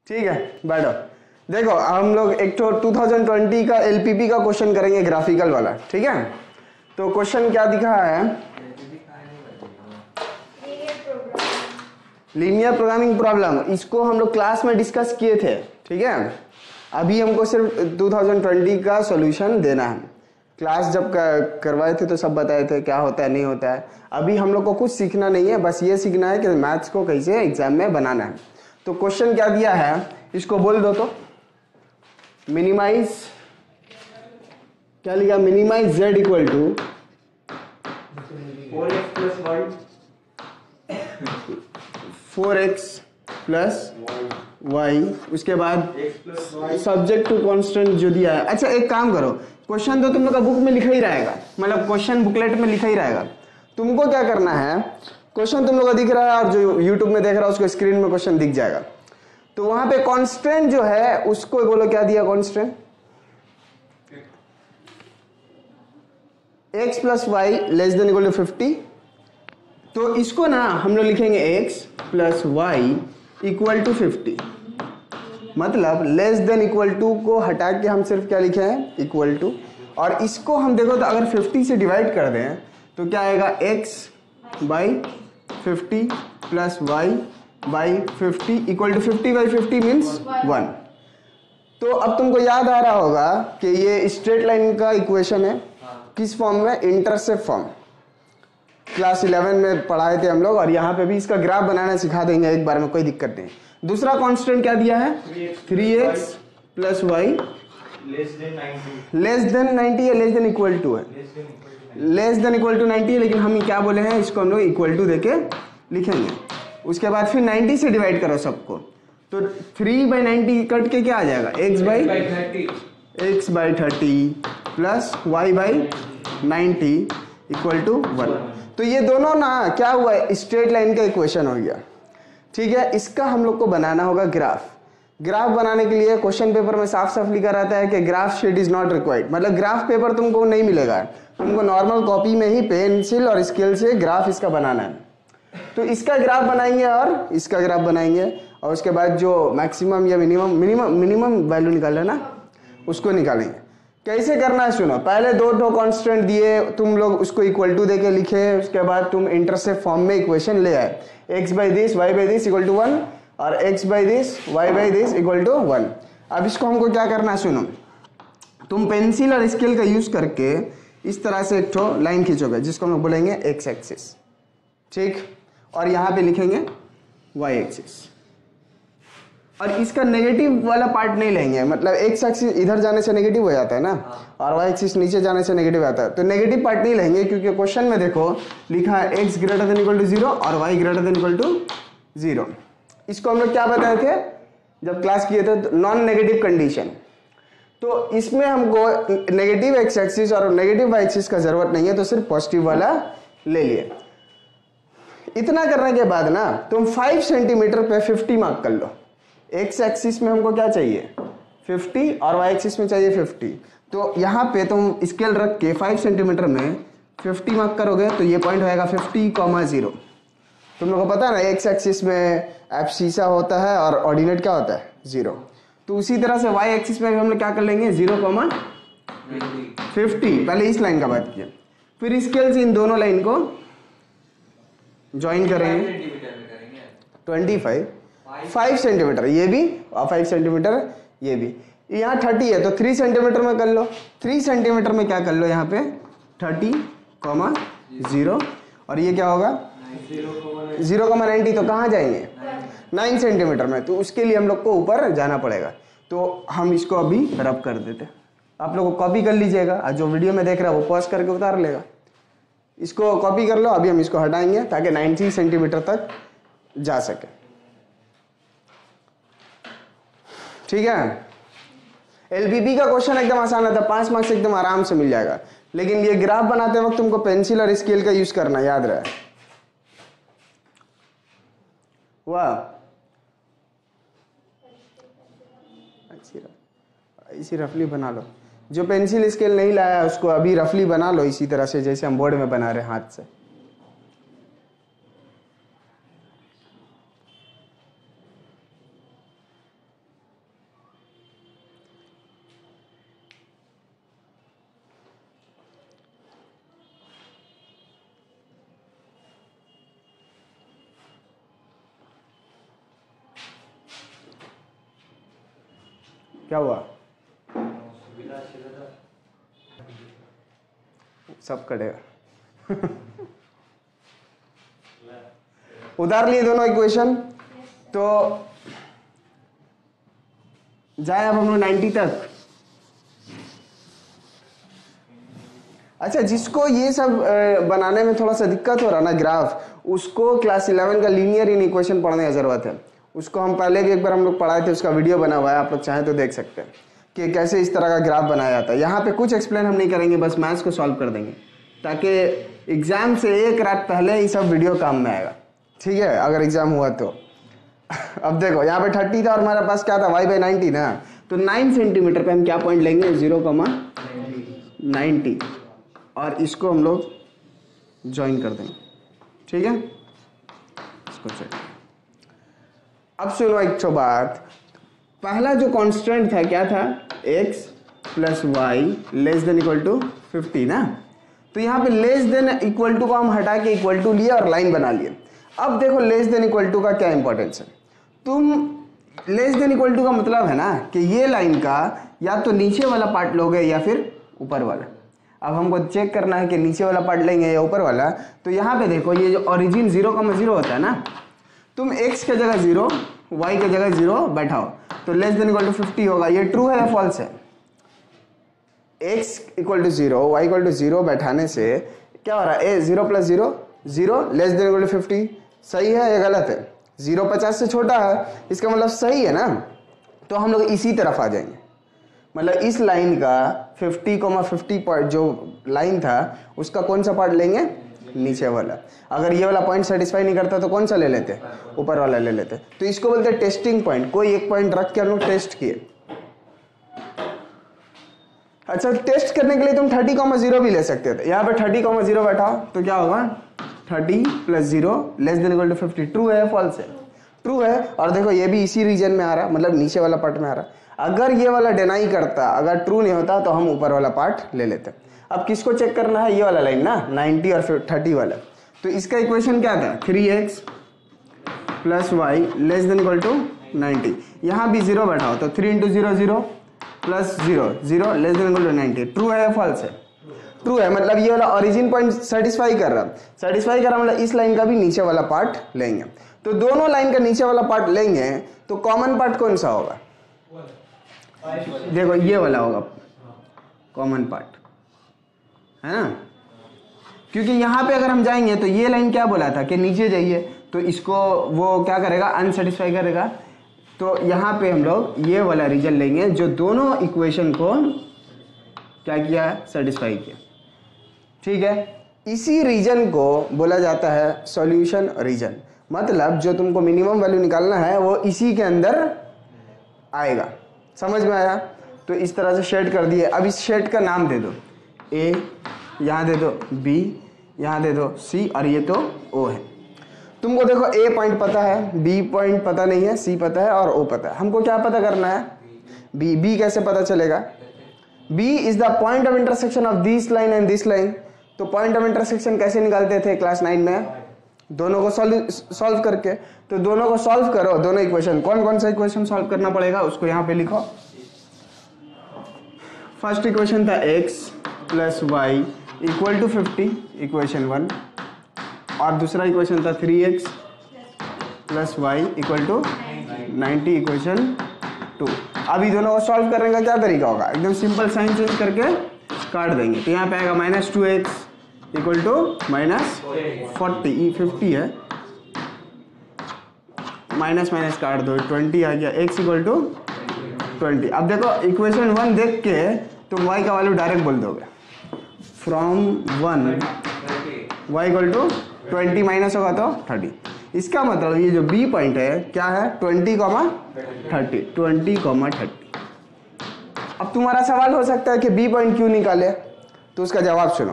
ठीक है, बैठो। देखो हम लोग एक तो 2020 का एलपीपी का क्वेश्चन करेंगे, ग्राफिकल वाला। ठीक है, तो क्वेश्चन क्या दिखा है? Linear programming problem. इसको हम लोग क्लास में डिस्कस किए थे। ठीक है, अभी हमको सिर्फ 2020 का सॉल्यूशन देना है। क्लास जब करवाए थे तो सब बताए थे क्या होता है नहीं होता है। अभी हम लोग को कुछ सीखना नहीं है, बस ये सीखना है कि मैथ्स को कैसे एग्जाम में बनाना है। तो क्वेश्चन क्या दिया है इसको बोल दो तो। मिनिमाइज, क्या लिखा? Minimise z equal to 4x plus y, उसके बाद सब्जेक्ट टू कांस्टेंट जो दिया है। अच्छा एक काम करो, क्वेश्चन तो तुम लोग का बुक में लिखा ही रहेगा, मतलब क्वेश्चन बुकलेट में लिखा ही रहेगा। तुमको क्या करना है, क्वेश्चन तुम लोग का दिख रहा है और जो यूट्यूब में देख रहा है उसको स्क्रीन में क्वेश्चन दिख जाएगा। तो वहां पे कांस्टेंट जो है उसको बोलो, क्या दिया constant? x plus y less than equal to 50। तो इसको ना हम लोग लिखेंगे x plus y equal to 50, मतलब लेस देन इक्वल टू को हटा के हम सिर्फ क्या लिखे हैं? Equal to. और इसको हम देखो तो अगर 50 से डिवाइड कर दें तो क्या आएगा? x by 50 plus y by 50 equal to 50 by 50 means 1। तो अब तुमको याद आ रहा होगा कि ये स्ट्रेट लाइन का इक्वेशन है। किस फॉर्म में? Intercept form. क्लास 11 में पढ़ाए थे हम लोग, और यहाँ पे भी इसका ग्राफ बनाना सिखा देंगे एक बार में, कोई दिक्कत नहीं। दूसरा कांस्टेंट क्या दिया है? 3x plus y less then 90 है, लेस देन इक्वल टू है, लेस देन इक्वल टू 90 है, लेकिन हम क्या बोले हैं इसको हम लोग इक्वल टू देके लिखेंगे। उसके बाद फिर 90 से डिवाइड करो सबको, तो 3/90 कट के क्या आ जाएगा? x by 30 plus y by 90 equal to 1। तो ये दोनों ना क्या हुआ? स्ट्रेट लाइन का इक्वेशन हो गया। ठीक है, इसका हम लोग को बनाना होगा ग्राफ। ग्राफ बनाने के लिए क्वेश्चन पेपर में साफ साफ लिखा रहता है कि graph sheet is not required, मतलब ग्राफ पेपर तुमको नहीं मिलेगा, तुमको नॉर्मल कॉपी में ही पेंसिल और स्केल से ग्राफ इसका बनाना है। तो इसका ग्राफ बनाएंगे और इसका ग्राफ बनाएंगे, और उसके बाद जो मैक्सिमम या मिनिमम वैल्यू निकालना है ना उसको निकालेंगे। कैसे करना है सुनो, पहले दो कांस्टेंट दिए, तुम लोग उसको इक्वल टू देके लिखे, उसके बाद तुम इंटरसेप्ट फॉर्म में इक्वेशन ले आए, x by this y by this equal to 1 और x by this y by this equal to 1। अब इसको हमको क्या करना है सुनो, तुम पेंसिल और स्केल का यूज करके इस तरह से एक ठो लाइन खींचोगे जिसको हम लोग बोलेंगे x एक्सिस। ठीक, और यहाँ पे लिखेंगे y एक्सिस, और इसका नेगेटिव वाला पार्ट नहीं लेंगे, मतलब x एक्सिस इधर जाने से नेगेटिव हो जाता है ना, और y एक्सिस नीचे जाने से नेगेटिव आता है, तो नेगेटिव पार्ट नहीं लेंगे, क्योंकि क्वेश्चन में देखो लिखा है x greater than equal to 0 और y greater than equal to 0। इसको हम लोग क्या बताए थे जब क्लास किए थे? Non negative condition. तो इसमें हमको नेगेटिव x एक्सिस और नेगेटिव y एक्सिस का जरूरत नहीं है, तो सिर्फ पॉजिटिव वाला ले लिए। इतना करने के बाद ना तुम 5 सेंटीमीटर पे 50 मार्क कर लो। x एक्सिस में हमको क्या चाहिए? 50 और y एक्सिस में चाहिए 50। तो यहाँ पे तुम स्केल रख के 5 सेंटीमीटर में 50 मार्क करोगे तो ये पॉइंट होएगा 50,0। तुम लोग को पता है ना x एक्सिस में एब्सिसा होता है और ऑर्डिनेट क्या होता है? 0। तो उसी तरह से y एक्सिस में भी हम लोग क्या कर लेंगे? 0,50। पहले इस लाइन का बात किया, फिर स्केल से इन दोनों लाइन को ज्वाइन करेंगे 5 सेंटीमीटर ये भी और 5 सेंटीमीटर ये भी। यहाँ 30 है तो 3 सेंटीमीटर में कर लो। 3 सेंटीमीटर में क्या कर लो? यहाँ पे 30,0 और ये क्या होगा? 0,90। तो कहाँ जाएंगे? 9 सेंटीमीटर में। तो उसके लिए हम लोग को ऊपर जाना पड़ेगा, तो हम इसको अभी रब कर देते। आप लोग को कॉपी कर लीजिएगा, और जो वीडियो में देख रहा है वो पॉज करके उतार लेगा। इसको कॉपी कर लो, अभी हम इसको हटाएंगे ताकि 90 सेंटीमीटर तक जा सके। ठीक है, एलपीपी का क्वेश्चन एकदम आसान आता है, 5 मार्क्स एकदम आराम से मिल जाएगा, लेकिन ये ग्राफ बनाते वक्त तुमको पेंसिल और स्केल का यूज करना याद रहे। वाह, इसी रफली बना लो। जो पेंसिल स्केल नहीं लाया उसको अभी रफली बना लो, इसी तरह से जैसे हम बोर्ड में बना रहे हाथ से। क्या हुआ? सब कटेगा। उतार लिए दोनों इक्वेशन। तो जाए अब हम लोग 90 तक। अच्छा, जिसको ये सब बनाने में थोड़ा सा दिक्कत हो रहा ना ग्राफ, उसको क्लास 11 का लीनियर इन इक्वेशन पढ़ने की जरूरत है। उसको हम पहले भी एक बार हम लोग पढ़ाए थे, उसका वीडियो बना हुआ है, आप लोग चाहें तो देख सकते हैं कि कैसे इस तरह का ग्राफ बनाया जाता है। यहाँ पे कुछ एक्सप्लेन हम नहीं करेंगे, बस मैथ्स को सॉल्व कर देंगे, ताकि एग्जाम से एक रात पहले ये सब वीडियो काम में आएगा। ठीक है, अगर एग्जाम हुआ तो। अब देखो यहाँ पे 30 था और हमारे पास क्या था, y/90 ना। तो 9 सेंटीमीटर पे हम क्या पॉइंट लेंगे, 0,90, और इसको हम लोग ज्वाइन कर देंगे। ठीक है, इसको चेक। अब सुनो एक तो बात, पहला जो कांस्टेंट था क्या था, x + y <= 50 ना। तो यहाँ पे <= को हम हटा के इक्वल टू लिए और लाइन बना लिए। अब देखो <= का क्या इंपॉर्टेंस है। तुम <= का मतलब है ना कि ये लाइन का या तो नीचे वाला पार्ट लोगे या फिर ऊपर वाला। अब हमको चेक करना है कि नीचे वाला पार्ट लेंगे या ऊपर वाला। तो यहाँ पे देखो ये जो ओरिजिन 0,0 होता है ना, तुम x के जगह 0, y के जगह 0 बैठाओ तो <= 50 होगा। ये ट्रू है या फॉल्स है? x = 0, y = 0 बैठाने से क्या हो रहा है, 0 + 0 0 <= 50। सही है या गलत है? 0 50 से छोटा है, इसका मतलब सही है ना। तो हम लोग इसी तरफ आ जाएंगे, मतलब इस लाइन का 50,50 पॉइंट जो लाइन था उसका कौन सा पार्ट लेंगे, नीचे वाला। अगर ये वाला पॉइंट सेटिस्फाई नहीं करता तो कौन सा ले लेते, ऊपर वाला ले लेते। तो इसको बोलते हैं टेस्टिंग पॉइंट। कोई एक पॉइंट रख के हम लोग टेस्ट किए। अच्छा, टेस्ट करने के लिए तुम 30,0 भी ले सकते थे। यहाँ पे 30,0 बैठाओ तो क्या होगा, 30 + 0 <= 50। ट्रू है फॉल्स है? ट्रू है। और देखो ये भी इसी रीजन में आ रहा, मतलब नीचे वाला पार्ट में आ रहा। अगर ये वाला डिनाई करता, अगर ट्रू नहीं होता तो हम ऊपर वाला पार्ट ले लेते। अब किसको चेक करना है, ये वाला लाइन ना, 90 और फिर 30 वाला। तो इसका इक्वेशन क्या था, 3x + y <= 90। यहाँ भी 0 बैठाओ तो 3 × 0 0 + 0 0 <= 90। ट्रू है या फॉल्स है? ट्रू है। मतलब ये वाला ओरिजिन पॉइंट सेटिस्फाई कर रहा मतलब इस लाइन का भी नीचे वाला पार्ट लेंगे। तो दोनों लाइन का नीचे वाला पार्ट लेंगे तो कॉमन पार्ट कौन सा होगा, देखो ये वाला होगा कॉमन पार्ट, है ना। क्योंकि यहाँ पे अगर हम जाएंगे तो ये लाइन क्या बोला था कि नीचे जाइए, तो इसको वो क्या करेगा, अनसेटिस्फाई करेगा। तो यहाँ पे हम लोग ये वाला रीजन लेंगे जो दोनों इक्वेशन को क्या किया, सेटिस्फाई किया। ठीक है, इसी रीजन को बोला जाता है सॉल्यूशन रीजन। मतलब जो तुमको मिनिमम वैल्यू निकालना है वो इसी के अंदर आएगा। समझ में आया? तो इस तरह से शेड कर दिए। अब इस शेड का नाम दे दो A, यहाँ दे दो B, यहाँ दे दो C, और ये तो O है। तुमको देखो A पॉइंट पता है, B पॉइंट पता नहीं है, C पता है और O पता है। हमको क्या पता करना है, B कैसे पता चलेगा? B is the point of intersection of this line and this line. तो पॉइंट ऑफ इंटरसेक्शन कैसे निकालते थे क्लास 9 में, दोनों को सॉल्व करके। तो दोनों को सॉल्व करो, दोनों इक्वेशन। कौन कौन सा इक्वेशन सॉल्व करना पड़ेगा उसको यहाँ पे लिखो। फर्स्ट इक्वेशन था x + y = 50, इक्वेशन 1। और दूसरा इक्वेशन था 3x + y = 90, इक्वेशन 2। अभी दोनों को सॉल्व करने का क्या तरीका होगा, एकदम सिंपल साइन चेंज करके काट देंगे। तो यहाँ पे आएगा -2x = -40, 50 है, माइनस माइनस काट दो, 20 आ गया, x = 20। अब देखो इक्वेशन 1 देख के तुम y का वैल्यू डायरेक्ट बोल दोगे, फ्रॉम 1 y = 20 माइनस होगा तो 30। इसका मतलब ये जो B पॉइंट है क्या है, 20, 30। अब तुम्हारा सवाल हो सकता है कि B पॉइंट क्यों निकाले, तो उसका जवाब सुनो।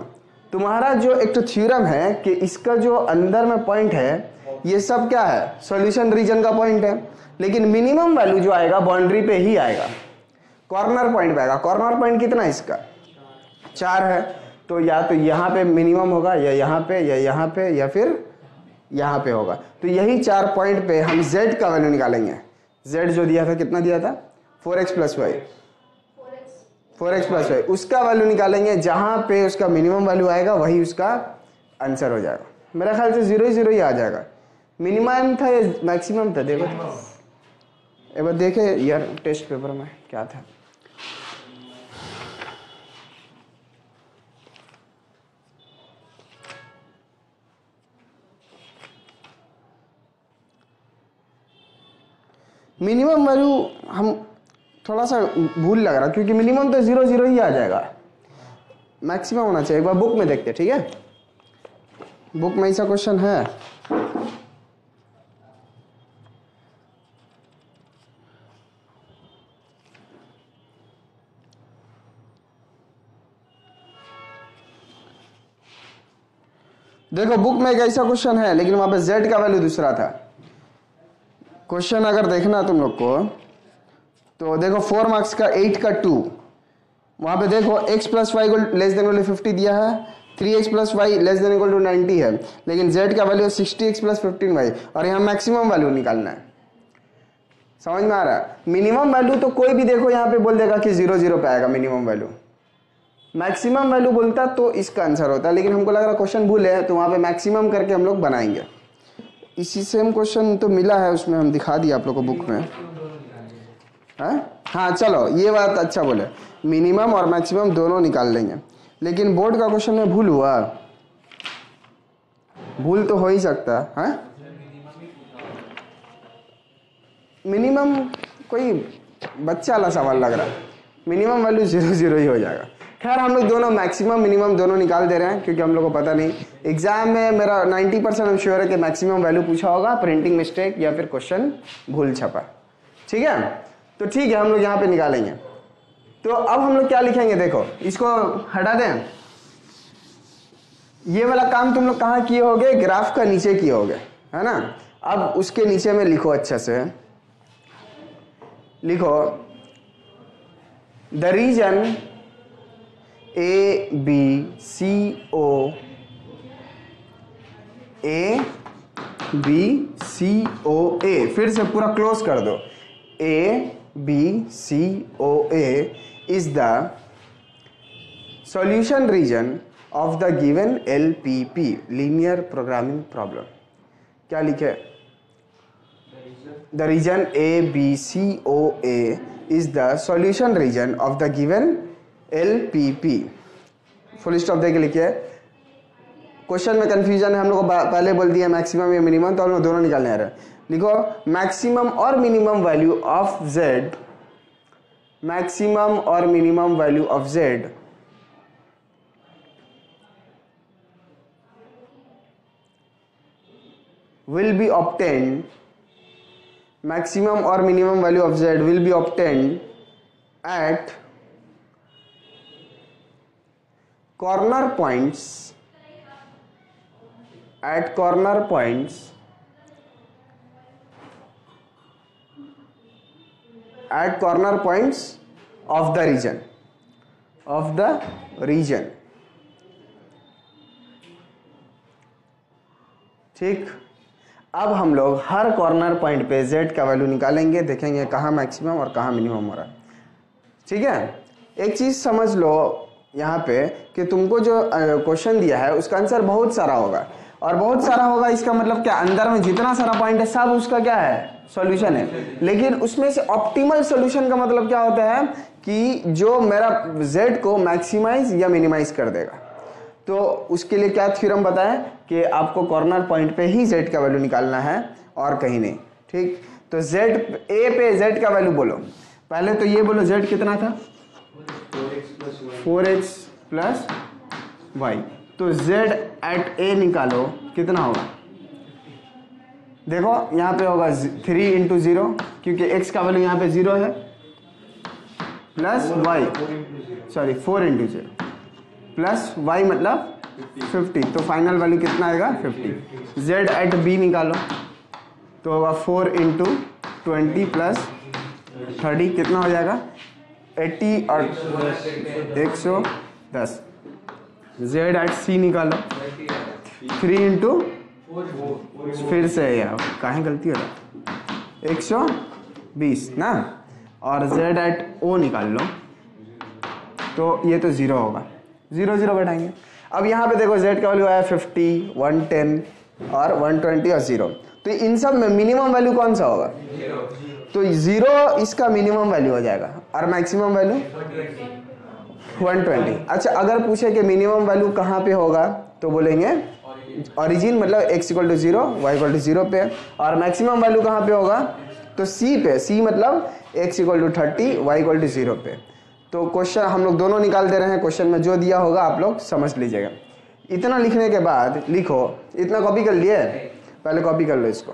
तुम्हारा जो एक तो थ्योरम है कि इसका जो अंदर में पॉइंट है ये सब क्या है, सॉल्यूशन रीजन का पॉइंट है, लेकिन मिनिमम वैल्यू जो आएगा बाउंड्री पे ही आएगा, कॉर्नर पॉइंट पे आएगा। कॉर्नर पॉइंट कितना है इसका, 4 है। तो या तो यहाँ पे मिनिमम होगा, या यहाँ पे, या यहाँ पे, या फिर यहाँ पे होगा। तो यही 4 पॉइंट पे हम z का वैल्यू निकालेंगे। z जो दिया था कितना दिया था, 4x plus y, 4x plus y, उसका वैल्यू निकालेंगे, जहां पे उसका मिनिमम वैल्यू आएगा वही उसका आंसर हो जाएगा। मेरा ख्याल से 0 ही आ जाएगा। मिनिमम था या मैक्सिमम था, देखो एक बार देखे यार टेस्ट पेपर में क्या था। मिनिमम वैल्यू हम थोड़ा सा भूल लग रहा, क्योंकि मिनिमम तो 0 ही आ जाएगा, मैक्सिमम होना चाहिए। एक बार बुक में देखते, ठीक है, बुक में ऐसा क्वेश्चन है। देखो बुक में एक ऐसा क्वेश्चन है, लेकिन वहां पे z का वैल्यू दूसरा था। क्वेश्चन अगर देखना तुम लोग को तो देखो 4 मार्क्स का 8 का 2, वहां पे देखो x प्लस वाई को लेस देन इक्वल टू 50 दिया है, 3x plus y less than equal to 90 है, लेकिन z का वैल्यू 60x प्लस 15y, और यहाँ मैक्सिमम वैल्यू निकालना है। समझ में आ रहा है? मिनिमम वैल्यू तो कोई भी देखो यहाँ पे बोल देगा कि 0 पे आएगा मिनिमम वैल्यू, मैक्सिमम वैल्यू बोलता तो इसका आंसर होता, लेकिन हमको लग रहा क्वेश्चन भूल है, तो वहां पे मैक्सिमम करके हम लोग बनाएंगे। इसी सेम क्वेश्चन तो मिला है, उसमें हम दिखा दिया आप लोग को बुक में। हाँ चलो ये बात अच्छा बोले, मिनिमम और मैक्सिमम दोनों निकाल लेंगे, लेकिन बोर्ड का क्वेश्चन में भूल हुआ, भूल तो हो ही सकता है। मिनिमम कोई बच्चा वाला सवाल लग रहा है, मिनिमम वैल्यू 0 ही हो जाएगा। खैर हम लोग दोनों मैक्सिमम मिनिमम दोनों निकाल दे रहे हैं, क्योंकि हम लोग को पता नहीं, एग्जाम में मेरा 90% हम श्योर है कि मैक्सिमम वैल्यू पूछा होगा, प्रिंटिंग मिस्टेक या फिर क्वेश्चन भूल छपा। ठीक है, तो ठीक है हम लोग यहाँ पे निकालेंगे। तो अब हम लोग क्या लिखेंगे, देखो इसको हटा दें, ये वाला काम तुम लोग कहाँ किए होगे, ग्राफ का नीचे किए होगे, है ना। अब उसके नीचे में लिखो, अच्छे से लिखो, द रीजन ABCO, ABCOA, फिर से पूरा क्लोज कर दो, ABCOA is the solution region of the given LPP, linear programming problem. क्या लिखे, the region ABCOA is the solution region of the given LPP, full stop देके लिखिए। क्वेश्चन में कंफ्यूजन है, हम लोग को पहले बोल दिया मैक्सिमम या मिनिमम, तो हम लोग दोनों निकालने आ रहे हैं। लिखो मैक्सिमम और minimum value of z, maximum और minimum value of z will be obtained, maximum or minimum value of z will be obtained at corner points, at corner points of the region, ठीक। अब हम लोग हर corner point पे z का value निकालेंगे, देखेंगे कहाँ मैक्सिमम और कहाँ मिनिमम हो रहा है। ठीक है, एक चीज समझ लो यहाँ पे कि तुमको जो क्वेश्चन दिया है उसका आंसर बहुत सारा होगा, और बहुत सारा होगा इसका मतलब क्या, अंदर में जितना सारा पॉइंट है सब उसका क्या है, सॉल्यूशन है। लेकिन उसमें से ऑप्टिमल सॉल्यूशन का मतलब क्या होता है कि जो मेरा z को मैक्सिमाइज या मिनिमाइज कर देगा। तो उसके लिए क्या थ्योरम बताएं कि आपको कॉर्नर पॉइंट पे ही z का वैल्यू निकालना है और कहीं नहीं। ठीक, तो z a पे z का वैल्यू बोलो, पहले तो ये बोलो z कितना था, 4x प्लस वाई, तो z एट a निकालो कितना होगा, देखो यहाँ पे होगा 3 इंटू 0, क्योंकि x का वैल्यू यहाँ पे 0 है, plus y, sorry 4 into 0 plus y मतलब 50, तो फाइनल वैल्यू कितना आएगा 50। z एट b निकालो तो होगा 4 इंटू 20 प्लस 30 कितना हो जाएगा 80 और 110। z एट c निकालो 3 इंटू, फिर से यार काहे गलती हो रहा है, 120 ना, और z एट o निकाल लो तो ये तो 0 होगा, 0 0 बैठाएंगे। अब यहाँ पे देखो z का वैल्यू आया 50, 110 और 120 और 0, तो इन सब में मिनिमम वैल्यू कौन सा होगा? तो 0 इसका मिनिमम वैल्यू हो जाएगा और मैक्सिमम वैल्यू 120। अच्छा, अगर पूछे कि मिनिमम वैल्यू कहाँ पे होगा तो बोलेंगे ओरिजिन, मतलब x = 0 y = 0 पे, और मैक्सिमम वैल्यू कहाँ पे होगा? तो c पे, c मतलब x = 30 y = 0 पे। तो क्वेश्चन हम लोग दोनों निकाल दे रहे हैं, क्वेश्चन में जो दिया होगा आप लोग समझ लीजिएगा। इतना लिखने के बाद लिखो, इतना कॉपी कर लिए, पहले कॉपी कर लो इसको।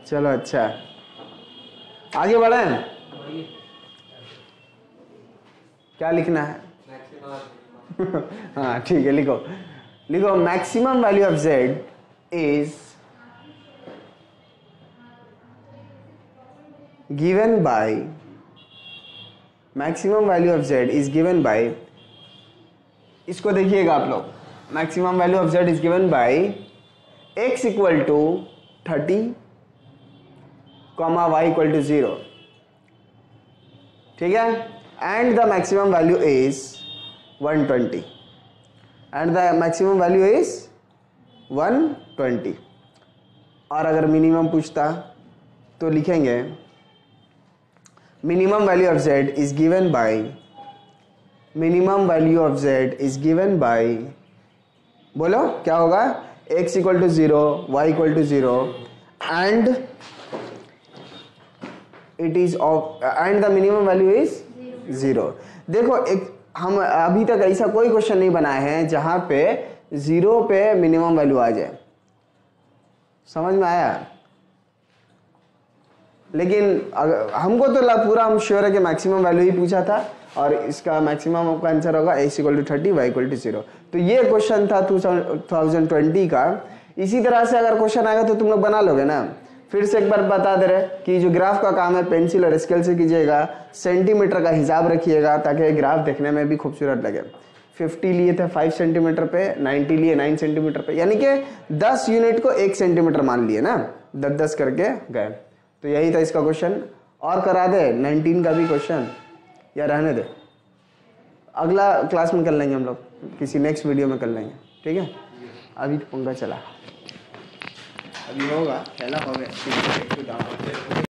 चलो अच्छा, आगे बढ़े। क्या लिखना है? हाँ ठीक है, लिखो लिखो maximum value of z is given by, maximum value of z is given by, इसको देखिएगा आप लोग, maximum value of z is given by x = 30, y = 0, ठीक है, and the maximum value is 120, and the maximum value is 120। और अगर minimum पूछता तो लिखेंगे minimum value of z is given by, minimum value of z is given by, बोलो क्या होगा? x = 0, y = 0 and it is of and the minimum value is 0। देखो, एक हम अभी तक ऐसा कोई क्वेश्चन नहीं बनाए हैं जहां पे 0 पे मिनिमम वैल्यू आ जाए, समझ में आया? लेकिन हमको तो पूरा हम श्योर है कि मैक्सिमम वैल्यू ही पूछा था और इसका मैक्सिमम का आंसर होगा x = 30, y = 0। तो ये क्वेश्चन था 2020 का। इसी तरह से अगर क्वेश्चन आएगा तो तुम लोग बना लोगे ना। फिर से एक बार बता दे रहे कि जो ग्राफ का काम है पेंसिल और स्केल से कीजिएगा, सेंटीमीटर का हिसाब रखिएगा ताकि ग्राफ देखने में भी खूबसूरत लगे। 50 लिए थे 5 सेंटीमीटर पे, 90 लिए 9 सेंटीमीटर पे, यानी कि 10 यूनिट को 1 सेंटीमीटर मान लिए ना, 10-10 करके गए। तो यही था इसका क्वेश्चन। और करा दे 19 का भी क्वेश्चन या रहने दे? अगला क्लास में कर लेंगे हम लोग, किसी नेक्स्ट वीडियो में कर लेंगे, ठीक है? अभी तो पंगा चला, अभी होगा, पहला हो गया।